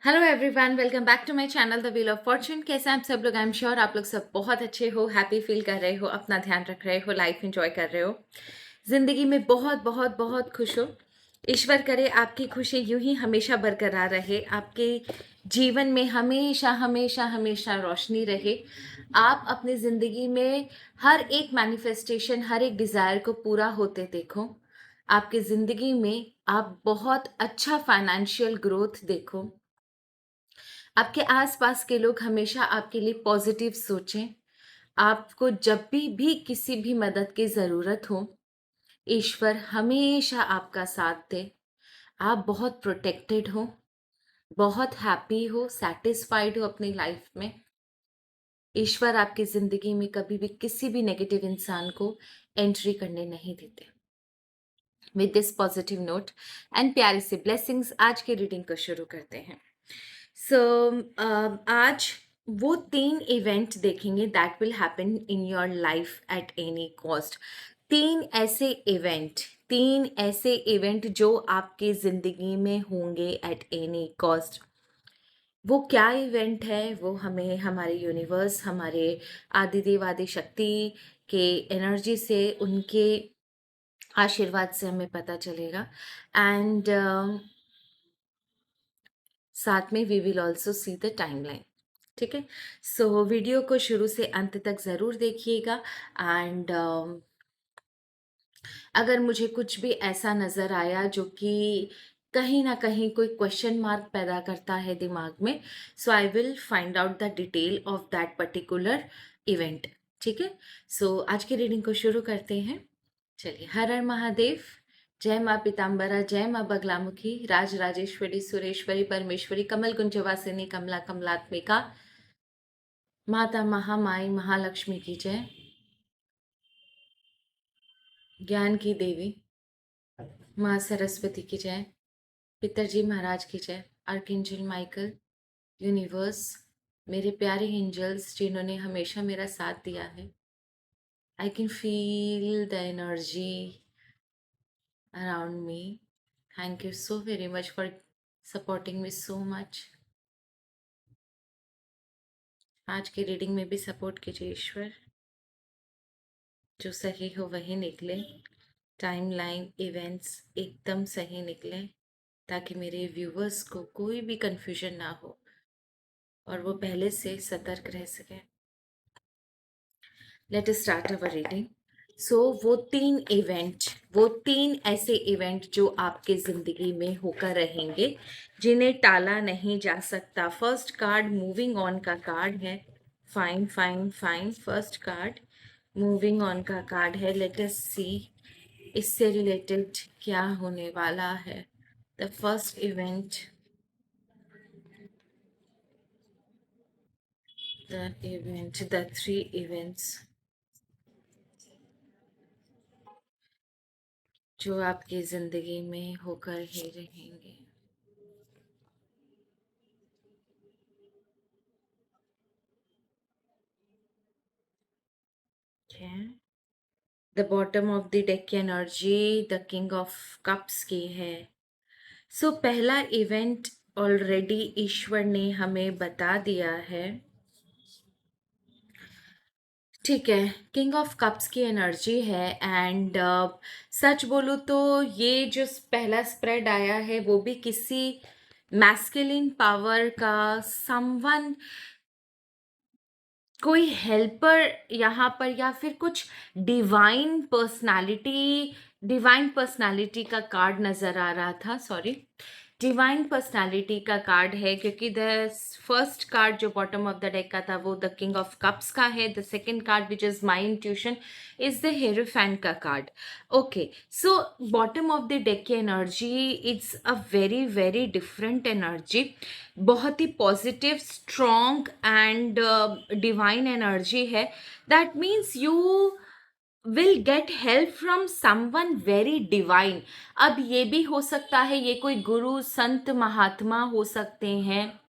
Hello everyone, welcome back to my channel the wheel of fortune. कैसे हैं आप सब लोग? आई एम श्योर आप लोग सब बहुत अच्छे हो, हैप्पी फील कर रहे हो, अपना ध्यान रख रहे हो, लाइफ एंजॉय कर रहे हो, जिंदगी में बहुत बहुत बहुत खुश हो। ईश्वर करे आपकी खुशी यूं ही हमेशा बरकरार रहे, आपके जीवन में हमेशा हमेशा हमेशा रोशनी रहे। आप अपनी जिंदगी में हर एक मैनिफेस्टेशन, हर एक डिजायर को पूरा होते देखो। आपकी जिंदगी में आप बहुत अच्छा फाइनेंशियल ग्रोथ देखो। आपके आसपास के लोग हमेशा आपके लिए पॉजिटिव सोचें। आपको जब भी किसी भी मदद की ज़रूरत हो, ईश्वर हमेशा आपका साथ दे। आप बहुत प्रोटेक्टेड हो, बहुत हैप्पी हो, सैटिस्फाइड हो अपनी लाइफ में। ईश्वर आपकी ज़िंदगी में कभी भी किसी भी नेगेटिव इंसान को एंट्री करने नहीं देते। With this positive note and प्यारे से ब्लेसिंग्स, आज की रीडिंग को शुरू करते हैं। सो आज वो 3 इवेंट देखेंगे that will happen in your life at any cost. 3 ऐसे इवेंट जो आपके ज़िंदगी में होंगे एट एनी कॉस्ट। वो क्या इवेंट है वो हमें हमारे यूनिवर्स, हमारे आदिदेव आदि शक्ति के एनर्जी से, उनके आशीर्वाद से हमें पता चलेगा। एंड साथ में we will also see the timeline. ठीक है, सो वीडियो को शुरू से अंत तक ज़रूर देखिएगा। एंड अगर मुझे कुछ भी ऐसा नज़र आया जो कि कहीं ना कहीं कोई क्वेश्चन मार्क पैदा करता है दिमाग में, so I will find out the detail of that particular event. ठीक है, सो आज की रीडिंग को शुरू करते हैं। चलिए, हर हर महादेव। जय माँ पीताम्बरा, जय माँ बगलामुखी, राज राजेश्वरी, सुरेश्वरी, परमेश्वरी, कमल कुंजवासिनी, कमला कमलात्मिका, माता महामाई महालक्ष्मी की जय। ज्ञान की देवी माँ सरस्वती की जय। पितरजी महाराज की जय। आर्कएंजल माइकल, यूनिवर्स, मेरे प्यारे एंजल्स जिन्होंने हमेशा मेरा साथ दिया है। I can feel the energy around me. Thank you so very much for supporting me so much. आज की रीडिंग में भी सपोर्ट कीजिए ईश्वर, जो सही हो वही निकले। टाइमलाइन इवेंट्स एकदम सही निकले, ताकि मेरे व्यूवर्स को कोई भी कंफ्यूजन ना हो और वो पहले से सतर्क रह सके। Let us start our reading. So वो तीन ऐसे इवेंट जो आपके जिंदगी में होकर रहेंगे, जिन्हें टाला नहीं जा सकता। फर्स्ट कार्ड मूविंग ऑन का कार्ड है। Fine fine fine, first card moving on का कार्ड है। लेट अस सी इससे रिलेटेड क्या होने वाला है। The first event, the three events जो आपकी जिंदगी में होकर ही रहेंगे। Okay. The bottom of the deck की energy the king of cups की है। सो पहला इवेंट ऑलरेडी ईश्वर ने हमें बता दिया है। ठीक है, किंग ऑफ कप्स की एनर्जी है। एंड सच बोलूँ तो ये जो पहला स्प्रेड आया है वो भी किसी मैस्कुलिन पावर का, समवन, कोई हेल्पर यहाँ पर, या फिर कुछ डिवाइन पर्सनालिटी का कार्ड नजर आ रहा था। सॉरी, डिवाइन पर्सनालिटी का कार्ड है, क्योंकि द फर्स्ट कार्ड जो बॉटम ऑफ द डेक का था वो द किंग ऑफ कप्स का है। The second card which is my intuition is the hierophant का card. Okay, so bottom of the deck की energy it's a very very different energy. बहुत ही positive, strong and divine energy है। That means you will get help from someone very divine. अब ये भी हो सकता है ये कोई गुरु, संत, महात्मा हो सकते हैं,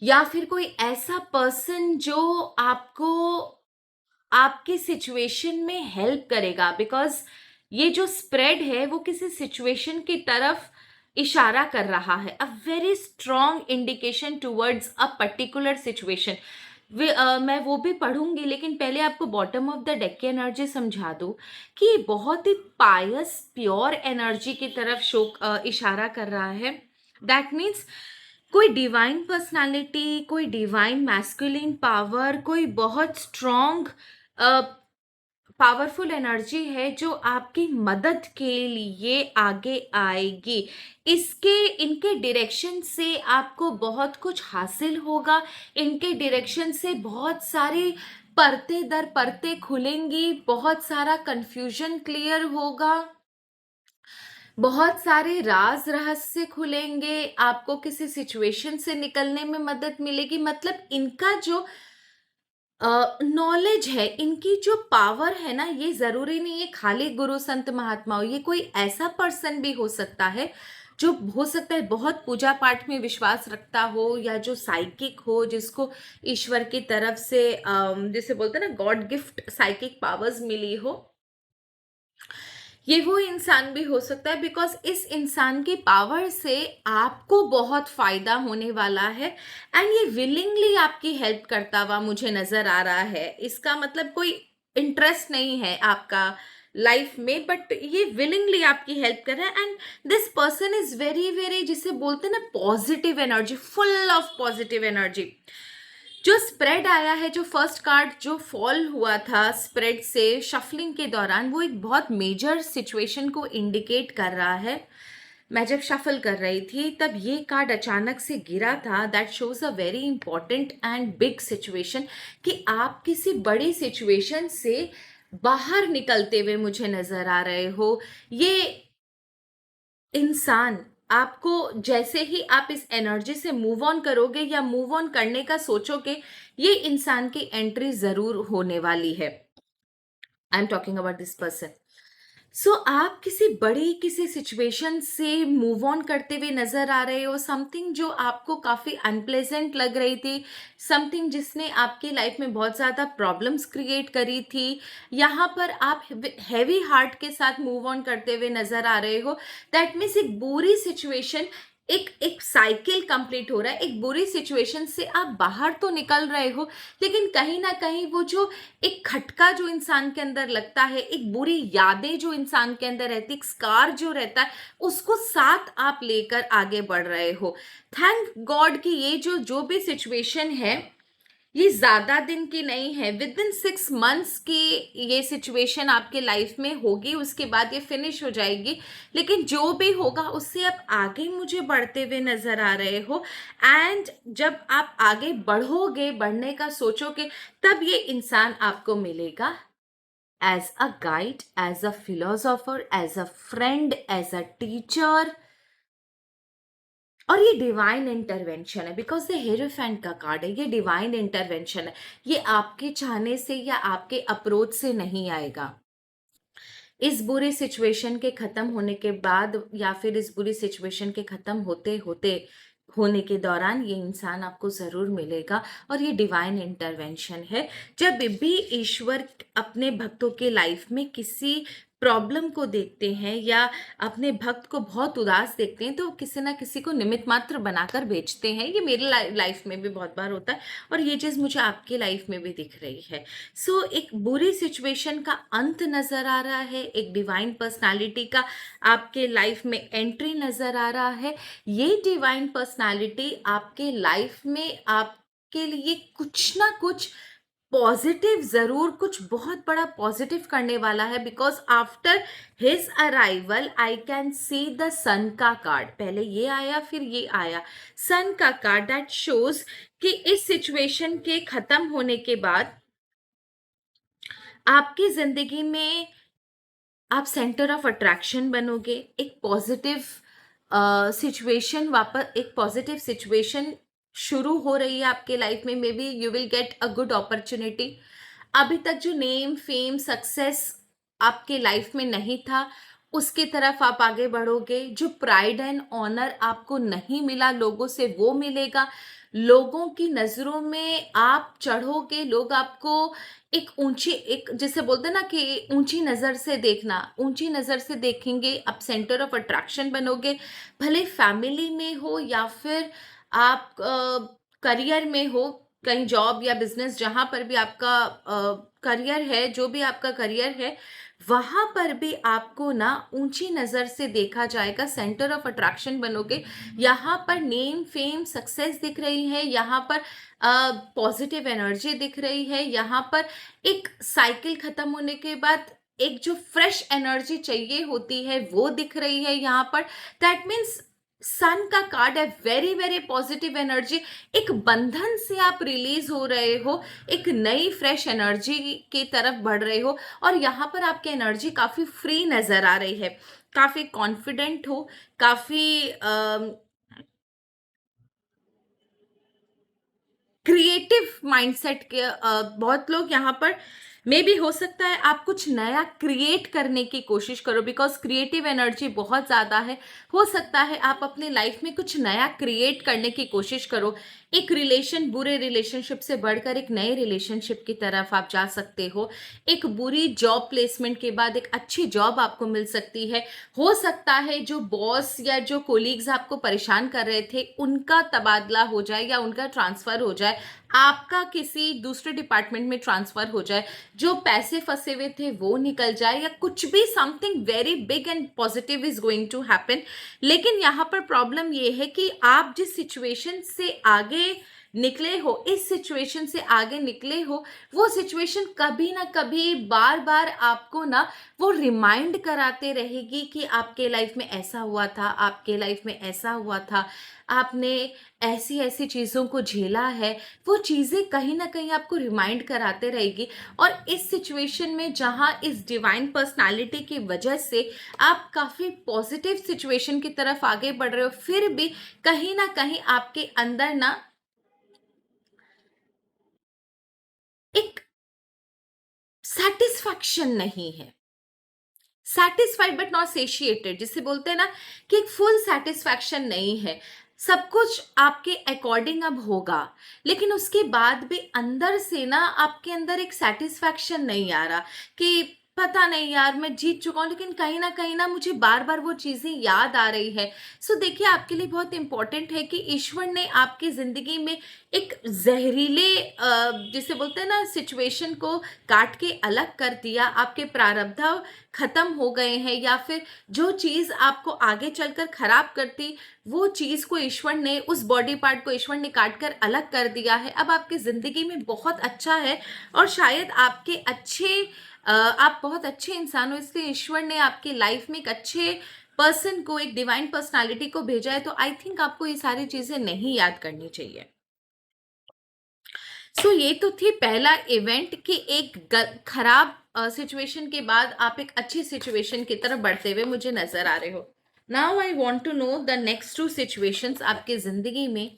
या फिर कोई ऐसा पर्सन जो आपको आपकी सिचुएशन में हेल्प करेगा। बिकॉज ये जो स्प्रेड है वो किसी सिचुएशन की तरफ इशारा कर रहा है, a very strong indication towards a particular situation. मैं वो भी पढ़ूंगी, लेकिन पहले आपको बॉटम ऑफ द डेक की एनर्जी समझा दूं कि ये बहुत ही पायस प्योर एनर्जी की तरफ इशारा कर रहा है। दैट मीन्स कोई डिवाइन पर्सनालिटी, कोई डिवाइन मैस्कुलिन पावर, कोई बहुत स्ट्रॉन्ग पावरफुल एनर्जी है जो आपकी मदद के लिए आगे आएगी। इसके इनके डायरेक्शन से आपको बहुत कुछ हासिल होगा। इनके डायरेक्शन से बहुत सारी परते दर परते खुलेंगी, बहुत सारा कंफ्यूजन क्लियर होगा, बहुत सारे राज रहस्य खुलेंगे, आपको किसी सिचुएशन से निकलने में मदद मिलेगी। मतलब इनका जो नॉलेज है, इनकी जो पावर है ना, ये ज़रूरी नहीं है खाली गुरु संत महात्मा हो, ये कोई ऐसा पर्सन भी हो सकता है जो हो सकता है बहुत पूजा पाठ में विश्वास रखता हो, या जो साइकिक हो, जिसको ईश्वर की तरफ से जिसे बोलते हैं ना गॉड गिफ्ट साइकिक पावर्स मिली हो। ये वो इंसान भी हो सकता है, बिकॉज इस इंसान की पावर से आपको बहुत फायदा होने वाला है, एंड ये विलिंगली आपकी हेल्प करता हुआ मुझे नजर आ रहा है। इसका मतलब कोई इंटरेस्ट नहीं है आपका लाइफ में, बट ये विलिंगली आपकी हेल्प कर रहा है। And this person is very very, जिसे बोलते हैं ना positive energy, full of positive energy. जो स्प्रेड आया है, जो फर्स्ट कार्ड जो फॉल हुआ था स्प्रेड से शफलिंग के दौरान, वो एक बहुत मेजर सिचुएशन को इंडिकेट कर रहा है। मैं जब शफल कर रही थी तब ये कार्ड अचानक से गिरा था। That shows a very important and big situation, कि आप किसी बड़ी सिचुएशन से बाहर निकलते हुए मुझे नजर आ रहे हो। ये इंसान आपको, जैसे ही आप इस एनर्जी से मूव ऑन करोगे या मूव ऑन करने का सोचोगे, ये इंसान की एंट्री जरूर होने वाली है। I am talking about this person. So आप किसी सिचुएशन से मूव ऑन करते हुए नजर आ रहे हो। समथिंग जो आपको काफी अनप्लेजेंट लग रही थी, समथिंग जिसने आपकी लाइफ में बहुत ज्यादा प्रॉब्लम्स क्रिएट करी थी, यहाँ पर आप हैवी हार्ट के साथ मूव ऑन करते हुए नजर आ रहे हो। दैट मीन्स एक बुरी सिचुएशन, एक एक साइकिल कंप्लीट हो रहा है। एक बुरी सिचुएशन से आप बाहर तो निकल रहे हो, लेकिन कहीं ना कहीं वो जो एक खटका जो इंसान के अंदर लगता है, एक बुरी यादें जो इंसान के अंदर रहती, एक स्कार जो रहता है, उसको साथ आप लेकर आगे बढ़ रहे हो। थैंक गॉड कि ये जो भी सिचुएशन है, ये ज्यादा दिन की नहीं है। विद इन 6 मंथ्स की ये सिचुएशन आपके लाइफ में होगी, उसके बाद ये फिनिश हो जाएगी। लेकिन जो भी होगा उससे आप आगे मुझे बढ़ते हुए नजर आ रहे हो। एंड जब आप आगे बढ़ोगे, बढ़ने का सोचोगे, तब ये इंसान आपको मिलेगा as a guide, as a philosopher, as a friend, as a teacher. और ये डिवाइन इंटरवेंशन है, बिकॉज ये हेरोफेंट का कार्ड है। ये डिवाइन इंटरवेंशन है, ये आपके चाहने से या आपके अप्रोच से नहीं आएगा। इस बुरी सिचुएशन के खत्म होने के बाद, या फिर इस बुरी सिचुएशन के खत्म होते होते होने के दौरान, ये इंसान आपको जरूर मिलेगा। और ये डिवाइन इंटरवेंशन है। जब भी ईश्वर अपने भक्तों के लाइफ में किसी प्रॉब्लम को देखते हैं, या अपने भक्त को बहुत उदास देखते हैं, तो किसी ना किसी को निमित्त मात्र बनाकर बेचते हैं। ये मेरी लाइफ में भी बहुत बार होता है, और ये चीज मुझे आपकी लाइफ में भी दिख रही है। सो एक बुरी सिचुएशन का अंत नजर आ रहा है, एक डिवाइन पर्सनालिटी का आपके लाइफ में एंट्री नजर आ रहा है। ये डिवाइन पर्सनालिटी आपके लाइफ में आपके लिए कुछ ना कुछ पॉजिटिव जरूर, कुछ बहुत बड़ा पॉजिटिव करने वाला है। Because after his arrival I can see the sun का कार्ड। पहले ये आया, फिर ये आया सन का कार्ड। दैट शोज कि इस सिचुएशन के खत्म होने के बाद आपकी जिंदगी में आप सेंटर ऑफ अट्रैक्शन बनोगे। एक पॉजिटिव सिचुएशन, वापस एक पॉजिटिव सिचुएशन शुरू हो रही है आपके लाइफ में। May be you will get a good opportunity. अभी तक जो नेम फेम सक्सेस आपके लाइफ में नहीं था, उसकी तरफ आप आगे बढ़ोगे। जो प्राइड एंड ऑनर आपको नहीं मिला लोगों से, वो मिलेगा। लोगों की नज़रों में आप चढ़ोगे, लोग आपको एक ऊंची, एक जिसे बोलते हैं ना कि ऊंची नज़र से देखना, ऊंची नज़र से देखेंगे, आप सेंटर ऑफ अट्रैक्शन बनोगे। भले फैमिली में हो या फिर आप करियर में हो, कहीं जॉब या बिजनेस, जहां पर भी आपका करियर है, जो भी आपका करियर है, वहां पर भी आपको ना ऊंची नजर से देखा जाएगा, सेंटर ऑफ अट्रैक्शन बनोगे। यहाँ पर नेम फेम सक्सेस दिख रही है, यहाँ पर पॉजिटिव एनर्जी दिख रही है, यहाँ पर एक साइकिल खत्म होने के बाद एक जो फ्रेश एनर्जी चाहिए होती है वो दिख रही है यहाँ पर। दैट मीन्स सन का कार्ड है, वेरी वेरी पॉजिटिव एनर्जी। एक बंधन से आप रिलीज हो रहे हो, एक नई फ्रेश एनर्जी की तरफ बढ़ रहे हो, और यहाँ पर आपकी एनर्जी काफी फ्री नजर आ रही है, काफी कॉन्फिडेंट हो, काफी क्रिएटिव माइंडसेट के। बहुत लोग यहाँ पर मे भी हो सकता है आप कुछ नया क्रिएट करने की कोशिश करो, बिकॉज क्रिएटिव एनर्जी बहुत ज़्यादा है। हो सकता है आप अपने लाइफ में कुछ नया क्रिएट करने की कोशिश करो। एक रिलेशन, बुरे रिलेशनशिप से बढ़कर एक नए रिलेशनशिप की तरफ आप जा सकते हो। एक बुरी जॉब प्लेसमेंट के बाद एक अच्छी जॉब आपको मिल सकती है। हो सकता है जो बॉस या जो कोलीग्स आपको परेशान कर रहे थे उनका तबादला हो जाए या उनका ट्रांसफर हो जाए, आपका किसी दूसरे डिपार्टमेंट में ट्रांसफर हो जाए, जो पैसे फंसे हुए थे वो निकल जाए, या कुछ भी something very big and positive is going to happen. लेकिन यहाँ पर प्रॉब्लम ये है कि आप जिस सिचुएशन से आगे निकले हो, इस सिचुएशन से आगे निकले हो, वो सिचुएशन कभी ना कभी बार बार आपको ना वो रिमाइंड कराते रहेगी कि आपके लाइफ में ऐसा हुआ था, आपके लाइफ में ऐसा हुआ था, आपने ऐसी ऐसी चीज़ों को झेला है। वो चीज़ें कहीं ना कहीं आपको रिमाइंड कराते रहेगी। और इस सिचुएशन में जहाँ इस डिवाइन पर्सनालिटी की वजह से आप काफ़ी पॉजिटिव सिचुएशन की तरफ आगे बढ़ रहे हो, फिर भी कहीं ना कहीं आपके अंदर ना एक सेटिस्फैक्शन नहीं है। सेटिस्फाइड बट नॉट सेशिएटेड, जिसे बोलते हैं ना कि एक फुल सेटिस्फैक्शन नहीं है। सब कुछ आपके अकॉर्डिंग अब होगा, लेकिन उसके बाद भी अंदर से ना आपके अंदर एक सेटिस्फैक्शन नहीं आ रहा कि पता नहीं यार, मैं जीत चुका हूँ, लेकिन कहीं ना मुझे बार बार वो चीज़ें याद आ रही है। सो देखिए, आपके लिए बहुत इंपॉर्टेंट है कि ईश्वर ने आपकी ज़िंदगी में एक जहरीले जिसे बोलते हैं ना सिचुएशन को काट के अलग कर दिया। आपके प्रारब्ध खत्म हो गए हैं, या फिर जो चीज आपको आगे चलकर खराब करती, वो चीज को ईश्वर ने, उस बॉडी पार्ट को ईश्वर ने काट कर अलग कर दिया है। अब आपकी जिंदगी में बहुत अच्छा है, और शायद आपके अच्छे आप बहुत अच्छे इंसान हो, इसलिए ईश्वर ने आपकी लाइफ में एक अच्छे पर्सन को, एक डिवाइन पर्सनालिटी को भेजा है। तो आई थिंक आपको ये सारी चीजें नहीं याद करनी चाहिए। सो ये तो थी पहला इवेंट कि एक खराब सिचुएशन के बाद आप एक अच्छी सिचुएशन की तरफ बढ़ते हुए मुझे नजर आ रहे हो। Now I want to know the next two situations आपकी जिंदगी में,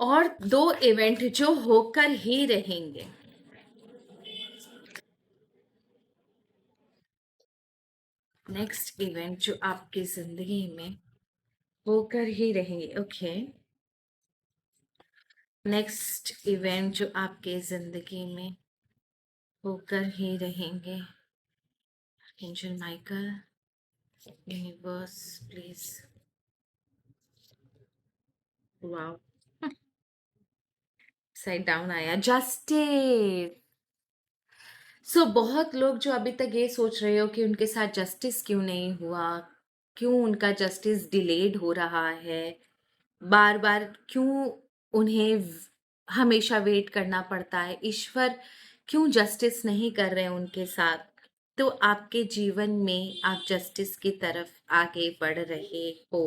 और दो इवेंट जो होकर ही रहेंगे। नेक्स्ट इवेंट जो आपकी जिंदगी में होकर ही रहेंगे, ओके। नेक्स्ट इवेंट जो आपके जिंदगी में होकर ही रहेंगे। Angel Michael, universe please. Wow, side down आया, जस्टिस। सो बहुत लोग जो अभी तक ये सोच रहे हो कि उनके साथ जस्टिस क्यों नहीं हुआ, क्यों उनका जस्टिस डिलेड हो रहा है, बार बार क्यों उन्हें हमेशा वेट करना पड़ता है, ईश्वर क्यों जस्टिस नहीं कर रहे हैं उनके साथ। तो आपके जीवन में आप जस्टिस की तरफ आगे बढ़ रहे हो।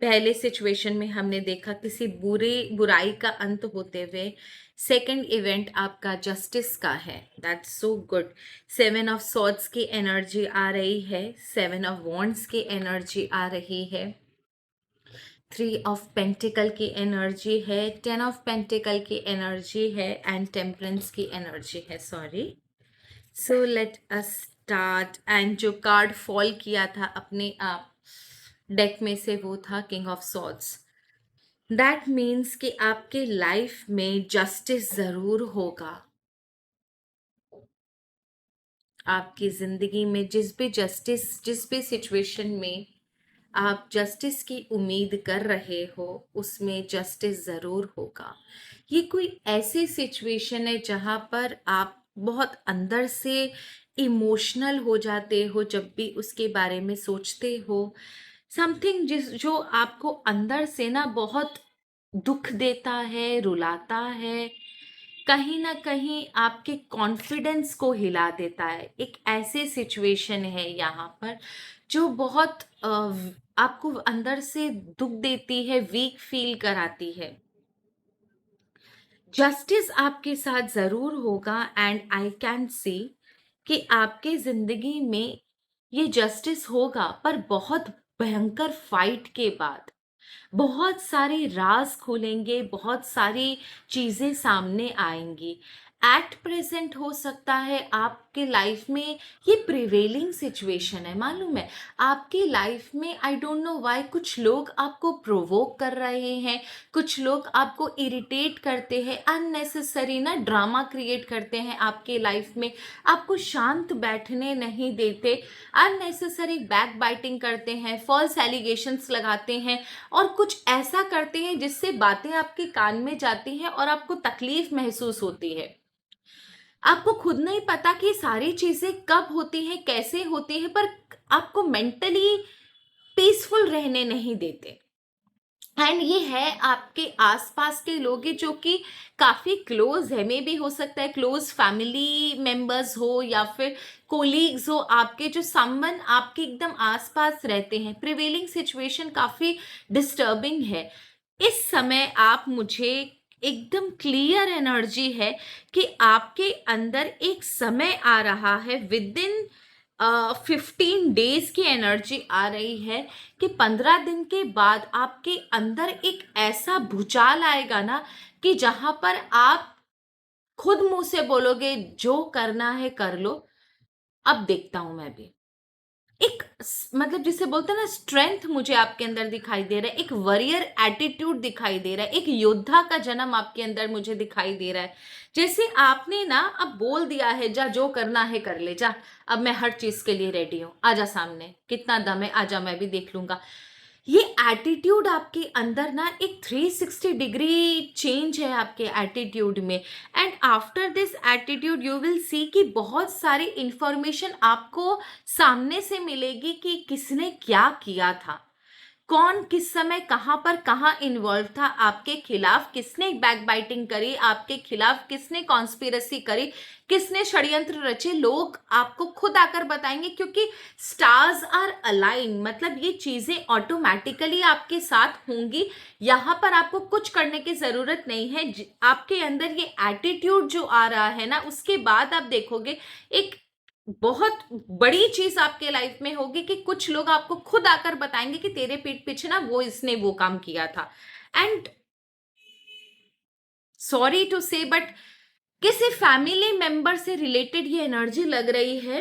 पहले सिचुएशन में हमने देखा किसी बुराई का अंत होते हुए, सेकंड इवेंट आपका जस्टिस का है। That's so good. 7 of swords की एनर्जी आ रही है, 7 ऑफ वॉन्ड्स की एनर्जी आ रही है, 3 ऑफ पेंटिकल की एनर्जी है, 10 ऑफ पेंटिकल की एनर्जी है, एंड टेम्परेंस की एनर्जी है, sorry. So let us start. And जो कार्ड फॉल किया था अपने आप डेक में से वो था king of swords. That means कि आपके लाइफ में जस्टिस जरूर होगा। आपकी जिंदगी में जिस भी सिचुएशन में आप जस्टिस की उम्मीद कर रहे हो उसमें जस्टिस जरूर होगा। ये कोई ऐसी सिचुएशन है जहां पर आप बहुत अंदर से इमोशनल हो जाते हो जब भी उसके बारे में सोचते हो। समथिंग जो आपको अंदर से ना बहुत दुख देता है, रुलाता है, कहीं ना कहीं आपके कॉन्फिडेंस को हिला देता है। एक ऐसे सिचुएशन है यहाँ पर जो बहुत आपको अंदर से दुख देती है, वीक फील कराती है। जस्टिस आपके साथ जरूर होगा एंड आई कैन सी कि आपके जिंदगी में ये जस्टिस होगा, पर बहुत भयंकर फाइट के बाद। बहुत सारे राज खुलेंगे, बहुत सारी चीजें सामने आएंगी। एट प्रेजेंट हो सकता है आपके लाइफ में ये प्रिवेलिंग सिचुएशन है, मालूम है। आपकी लाइफ में आई डोंट नो व्हाई कुछ लोग आपको प्रोवोक कर रहे हैं, कुछ लोग आपको इरिटेट करते हैं, अननेसेसरी ना ड्रामा क्रिएट करते हैं आपके लाइफ में, आपको शांत बैठने नहीं देते, अननेसेसरी बैक बाइटिंग करते हैं, फॉल्स एलिगेशंस लगाते हैं और कुछ ऐसा करते हैं जिससे बातें आपके कान में जाती हैं और आपको तकलीफ महसूस होती है। आपको खुद नहीं पता कि सारी चीजें कब होती हैं, कैसे होती हैं, पर आपको मेंटली पीसफुल रहने नहीं देते। एंड ये है आपके आसपास के लोग हैं जो कि काफी क्लोज है, मे भी हो सकता है क्लोज फैमिली मेंबर्स हो या फिर कोलीग्स हो आपके, जो समवन आपके एकदम आसपास रहते हैं। प्रिवेलिंग सिचुएशन काफी डिस्टर्बिंग है। इस समय आप मुझे एकदम क्लियर एनर्जी है कि आपके अंदर एक समय आ रहा है, विद इन 15 डेज की एनर्जी आ रही है कि 15 दिन के बाद आपके अंदर एक ऐसा भूचाल आएगा ना कि जहां पर आप खुद मुंह से बोलोगे जो करना है कर लो, अब देखता हूं मैं भी। एक मतलब जिसे बोलते हैं ना स्ट्रेंथ मुझे आपके अंदर दिखाई दे रहा है, एक वॉरियर एटीट्यूड दिखाई दे रहा है, एक योद्धा का जन्म आपके अंदर मुझे दिखाई दे रहा है। जैसे आपने ना अब बोल दिया है जा जो करना है कर ले जा, अब मैं हर चीज के लिए रेडी हूं, आजा सामने, कितना दम है आजा मैं भी देख लूंगा। ये एटीट्यूड आपके अंदर ना एक 360 डिग्री चेंज है आपके एटीट्यूड में। And after this attitude you will see कि बहुत सारी इंफॉर्मेशन आपको सामने से मिलेगी कि किसने क्या किया था, कौन किस समय कहां पर कहां इन्वॉल्व था, आपके खिलाफ किसने बैक बाइटिंग करी, आपके खिलाफ किसने कॉन्स्पिरसी करी, किसने षड्यंत्र रचे। लोग आपको खुद आकर बताएंगे क्योंकि स्टार्स आर अलाइन, मतलब ये चीजें ऑटोमेटिकली आपके साथ होंगी। यहां पर आपको कुछ करने की जरूरत नहीं है। आपके अंदर ये एटीट्यूड जो आ रहा है ना, उसके बाद आप देखोगे एक बहुत बड़ी चीज आपके लाइफ में होगी कि कुछ लोग आपको खुद आकर बताएंगे कि तेरे पीठ पीछे ना वो इसने वो काम किया था। एंड सॉरी टू से बट किसी फैमिली मेंबर से रिलेटेड ये एनर्जी लग रही है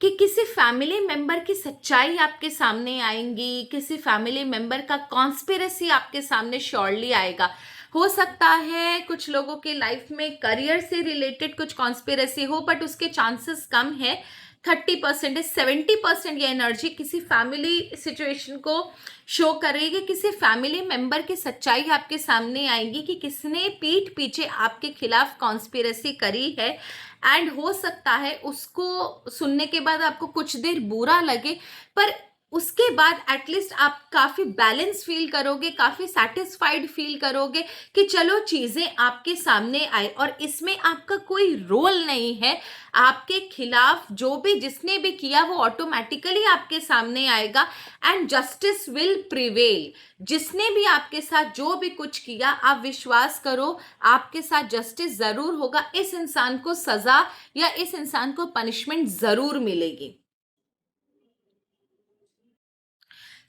कि किसी फैमिली मेंबर की सच्चाई आपके सामने आएंगी, किसी फैमिली मेंबर का कॉन्स्पिरेसी आपके सामने श्योरली आएगा। हो सकता है कुछ लोगों के लाइफ में करियर से रिलेटेड कुछ कॉन्स्पिरेसी हो, बट उसके चांसेस कम है। 30% 70% ये एनर्जी किसी फैमिली सिचुएशन को शो करेगी, किसी फैमिली मेंबर की सच्चाई आपके सामने आएगी कि किसने पीठ पीछे आपके खिलाफ कॉन्स्पिरेसी करी है। एंड हो सकता है उसको सुनने के बाद आपको कुछ देर बुरा लगे, पर उसके बाद एटलीस्ट आप काफी बैलेंस फील करोगे, काफी सेटिस्फाइड फील करोगे कि चलो चीजें आपके सामने आई और इसमें आपका कोई रोल नहीं है। आपके खिलाफ जो भी जिसने भी किया वो ऑटोमेटिकली आपके सामने आएगा एंड जस्टिस विल प्रिवेल। जिसने भी आपके साथ जो भी कुछ किया, आप विश्वास करो आपके साथ जस्टिस जरूर होगा। इस इंसान को सजा या इस इंसान को पनिशमेंट जरूर मिलेगी।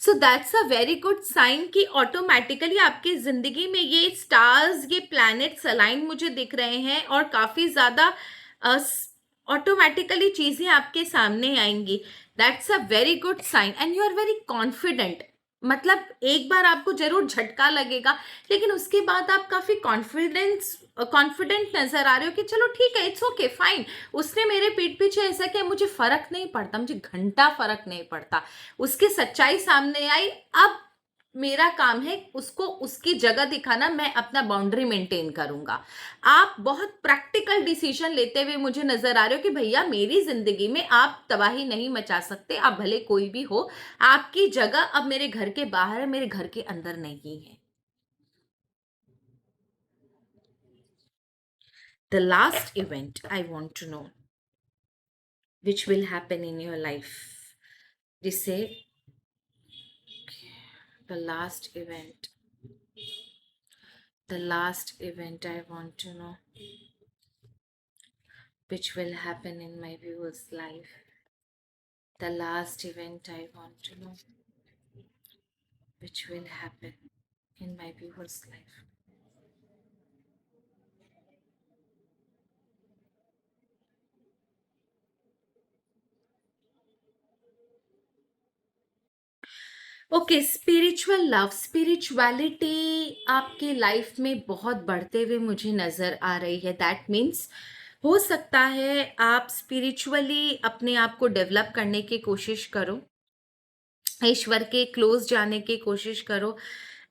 So that's a very good sign कि ऑटोमेटिकली आपकी जिंदगी में ये स्टार्स, ये प्लैनेट्स अलाइन मुझे दिख रहे हैं और काफी ज्यादा ऑटोमेटिकली चीजें आपके सामने आएंगी। That's a very good sign and you are very confident. मतलब एक बार आपको जरूर झटका लगेगा, लेकिन उसके बाद आप काफी कॉन्फिडेंट नजर आ रहे हो कि चलो ठीक है, इट्स ओके फाइन। उसने मेरे पीठ पीछे ऐसा किया, मुझे फर्क नहीं पड़ता, मुझे घंटा फर्क नहीं पड़ता। उसकी सच्चाई सामने आई, अब मेरा काम है उसको उसकी जगह दिखाना, मैं अपना बाउंड्री मेंटेन करूंगा। आप बहुत प्रैक्टिकल डिसीजन लेते हुए मुझे नजर आ रहे हो कि भैया मेरी जिंदगी में आप तबाही नहीं मचा सकते, आप भले कोई भी हो, आपकी जगह अब मेरे घर के बाहर है, मेरे घर के अंदर नहीं है। The last event I want to know which will happen in your life. जिसे the last event, the last event I want to know which will happen in my viewer's life. The last event I want to know which will happen in my viewer's life. Okay, spiritual love, spirituality आपके life में बहुत बढ़ते हुए मुझे नजर आ रही है। That means हो सकता है आप स्पिरिचुअली अपने आप को डेवलप करने की कोशिश करो, ईश्वर के क्लोज जाने की कोशिश करो।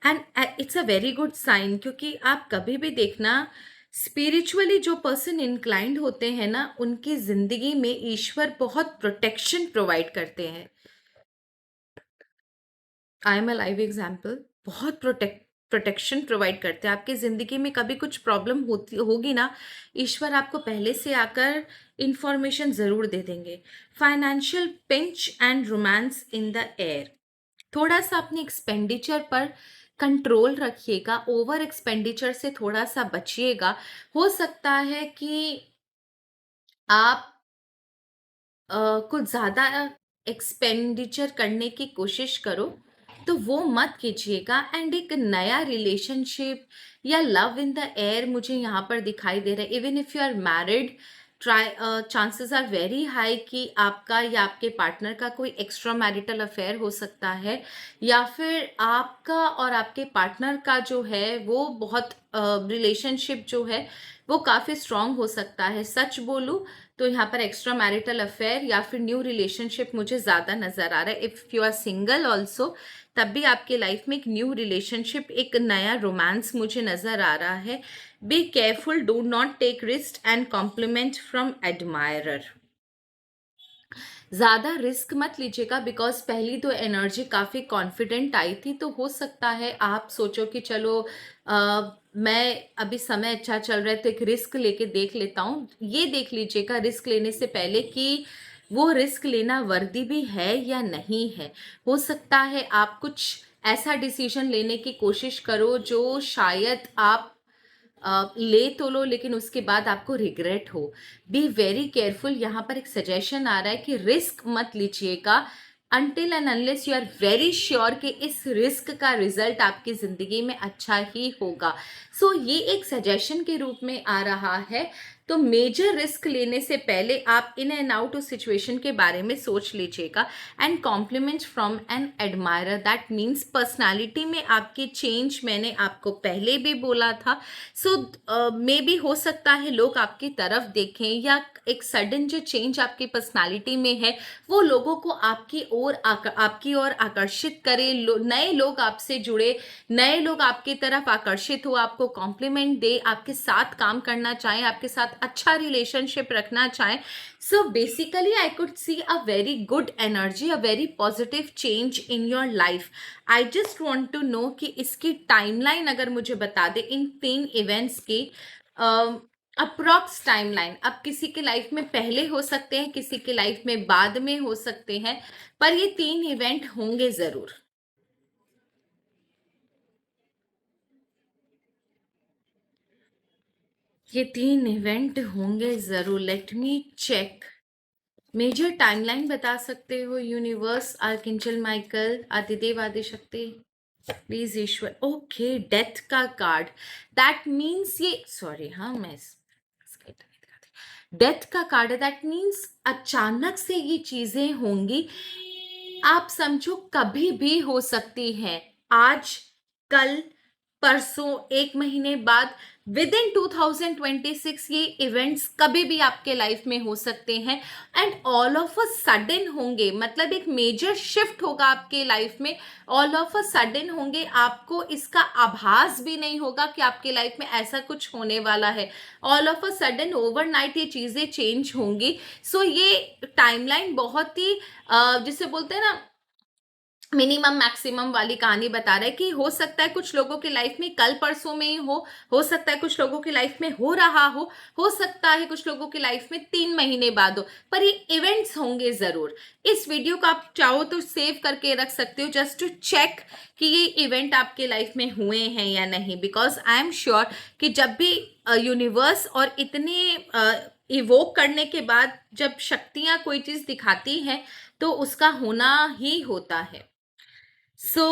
And it's a very good sign, क्योंकि आप कभी भी देखना, स्पिरिचुअली जो पर्सन इंक्लाइंड होते हैं ना, उनकी जिंदगी में ईश्वर बहुत प्रोटेक्शन प्रोवाइड करते हैं। I am a live example. बहुत प्रोटेक्शन प्रोवाइड करते हैं। आपकी जिंदगी में कभी कुछ प्रॉब्लम होती होगी ना, ईश्वर आपको पहले से आकर इंफॉर्मेशन जरूर दे देंगे। Financial pinch and romance in the air. थोड़ा सा अपने एक्सपेंडिचर पर कंट्रोल रखिएगा, ओवर एक्सपेंडिचर से थोड़ा सा बचिएगा। हो सकता है कि आप कुछ ज़्यादा एक्सपेंडिचर करने की कोशिश करो, तो वो मत कीजिएगा। एंड एक नया रिलेशनशिप या लव इन द एयर मुझे यहाँ पर दिखाई दे रहा है। Even if you are married, try chances are very high कि आपका या आपके पार्टनर का कोई एक्स्ट्रा मैरिटल अफेयर हो सकता है, या फिर आपका और आपके पार्टनर का जो है वो बहुत रिलेशनशिप जो है वो काफ़ी स्ट्रांग हो सकता है। सच बोलूँ तो यहाँ पर एक्स्ट्रा मैरिटल अफेयर या फिर न्यू रिलेशनशिप मुझे ज़्यादा नज़र आ रहा है। If you are single also, तब भी आपके लाइफ में एक न्यू रिलेशनशिप, एक नया रोमांस मुझे नज़र आ रहा है। Be careful, do not take risk and compliment from admirer. ज़्यादा रिस्क मत लीजिएगा, बिकॉज पहली तो एनर्जी काफ़ी कॉन्फिडेंट आई थी, तो हो सकता है आप सोचो कि चलो मैं अभी समय अच्छा चल रहा है तो एक रिस्क लेके देख लेता हूँ। ये देख लीजिएगा रिस्क लेने से पहले कि वो रिस्क लेना वर्दी भी है या नहीं है। हो सकता है आप कुछ ऐसा डिसीजन लेने की कोशिश करो जो शायद आप ले तो लो, लेकिन उसके बाद आपको रिग्रेट हो। Be very careful. यहाँ पर एक सजेशन आ रहा है कि रिस्क मत लीजिएगा until and unless you are very sure कि इस रिस्क का रिजल्ट आपकी जिंदगी में अच्छा ही होगा। सो ये एक सजेशन के रूप में आ रहा है। तो मेजर रिस्क लेने से पहले आप in and out of situation के बारे में सोच लीजिएगा। And compliment from an admirer, that means personality में आपकी चेंज मैंने आपको पहले भी बोला था। सो मे बी हो सकता है लोग आपकी तरफ देखें, या एक सडन जो चेंज आपकी पर्सनालिटी में है वो लोगों को आपकी ओर आकर्षित करे। नए लोग आपसे जुड़े, नए लोग आपकी तरफ आकर्षित हो, आपको कॉम्प्लीमेंट दे, आपके साथ काम करना चाहें, आपके साथ अच्छा रिलेशनशिप रखना चाहें। So basically I could see a very good energy, a very positive change in your life. I just want to know कि इसकी टाइमलाइन अगर मुझे बता दे इन 3 इवेंट्स की, अप्रॉक्स टाइमलाइन। अब किसी के लाइफ में पहले हो सकते हैं, किसी के लाइफ में बाद में हो सकते हैं, पर ये 3 इवेंट होंगे जरूर। ये 3 इवेंट होंगे जरूर। Let me check. Major timeline बता सकते हो universe, archangel Michael, Adidev Adishakti, please ईश्वर। ओके, डेथ का कार्ड, दैट मीन्स ये, सॉरी हाँ मैं डेथ का कार्ड है, दैट मीन्स अचानक से ये चीजें होंगी। आप समझो कभी भी हो सकती है, आज, कल, परसों, एक महीने बाद, विद इन 2026 ये इवेंट्स कभी भी आपके लाइफ में हो सकते हैं। And all of a sudden होंगे, मतलब एक मेजर शिफ्ट होगा आपके लाइफ में, ऑल ऑफ अ सडन होंगे, आपको इसका आभास भी नहीं होगा कि आपके लाइफ में ऐसा कुछ होने वाला है। All of a sudden overnight ये चीजें चेंज होंगी। सो ये टाइमलाइन बहुत ही जिसे बोलते हैं ना, मिनिमम मैक्सिमम वाली कहानी बता रहा है कि हो सकता है कुछ लोगों की लाइफ में कल परसों में ही हो सकता है कुछ लोगों की लाइफ में हो रहा हो सकता है कुछ लोगों की लाइफ में 3 महीने बाद हो, पर ये इवेंट्स होंगे जरूर। इस वीडियो को आप चाहो तो सेव करके रख सकते हो, जस्ट टू चेक कि ये इवेंट आपके लाइफ में हुए हैं या नहीं, बिकॉज आई एम श्योर कि जब भी यूनिवर्स और इतने इवोक करने के बाद जब शक्तियां कोई चीज दिखाती हैं तो उसका होना ही होता है। सो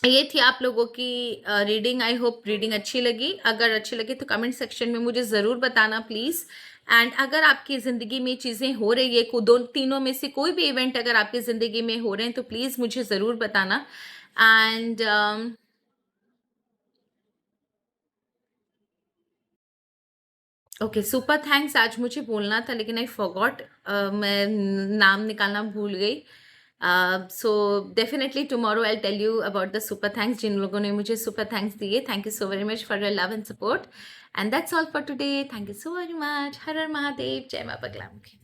ये थी आप लोगों की रीडिंग। आई होप रीडिंग अच्छी लगी। अगर अच्छी लगी तो कमेंट सेक्शन में मुझे ज़रूर बताना प्लीज़। एंड अगर आपकी ज़िंदगी में चीज़ें हो रही है, दो तीनों में से कोई भी इवेंट अगर आपकी ज़िंदगी में हो रहे हैं तो प्लीज़ मुझे ज़रूर बताना। एंड ओके, सुपर थैंक्स आज मुझे बोलना था लेकिन आई फॉरगॉट, मैं नाम निकालना भूल गई। So definitely tomorrow I tell you about the super thanks, जिन लोगों ने मुझे सुपर थैंक्स दिए। Thank you so very much for your love and support. And that's all for today. Thank you so very much. हर हर महादेव, जय मां बगलामुखी।